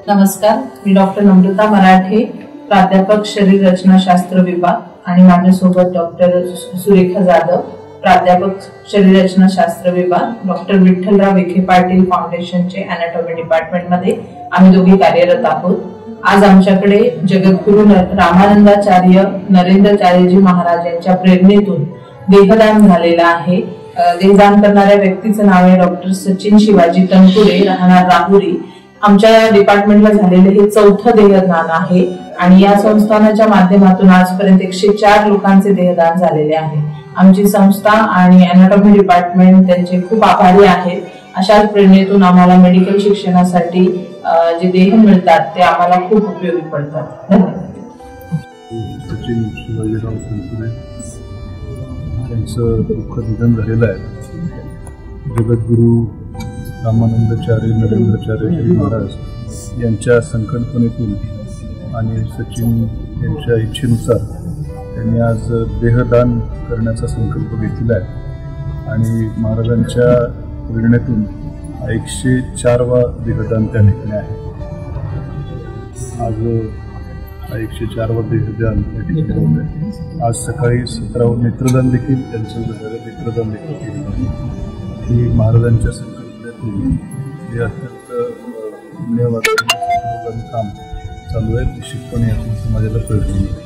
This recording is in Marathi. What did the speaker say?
नमस्कार, मी डॉक्टर नम्रता मराठे, प्राध्यापक शरीर रचनाशास्त्र विभाग, आणि माझ्यासोबत डॉक्टर सुरेखा जाधव, प्राध्यापक शरीर रचनाशास्त्र विभाग, डॉक्टर विठ्ठलराव विखे पाटील फाउंडेशनचे अॅनाटॉमी डिपार्टमेंट मध्ये आम्ही दोघे कार्यरत आहोत। आज आमच्याकडे जगद्गुरु रामानंदाचार्य नरेंद्राचार्यजी महाराज यांच्या प्रेरणेतून देहदान झालेला आहे। देहदान करणाऱ्या व्यक्तीचं नाव आहे डॉक्टर सचिन शिवाजी तनपुरे, राहणार राहुरी। आमच्या डिपार्टमेंटला झालेले हे चौथं देहदान आहे आणि या संस्थानाच्या माध्यमातून आजपर्यंत 104 लोकांचे देहदान झालेले आहे। आमची संस्था आणि अॅनाटॉमी डिपार्टमेंट त्यांचे खूप आभारी आहेत। अशाच प्रेरणेतून आम्हाला मेडिकल शिक्षणासाठी जे देह मिळतात ते आम्हाला खूप उपयोगी पडतात। धन्यवाद। सचिन शिवाजीराव तनपुरे यांचं दुःखद निधन झालेलं आहे। जगद्गुरु रामानंदाचार्य नरेंद्राचार्य महाराज यांच्या संकल्पनेतून आणि सचिन यांच्या इच्छेनुसार त्यांनी आज देहदान करण्याचा संकल्प घेतलेला आहे आणि महाराजांच्या प्रेरणेतून 104वा देहदान त्या ठिकाणी आहे। आज 104वा देहदान त्या ठिकाणी होत आहे। आज सकाळी 17वे नेत्रदान देखील त्यांचं नेत्रदान देखील केलं ही महाराजांच्या संकल्पनेतून हे अत्यंत पुण्यवाद काम चालू आहे। निश्चितपणे यातून समाजाला प्रेरणा मिळते।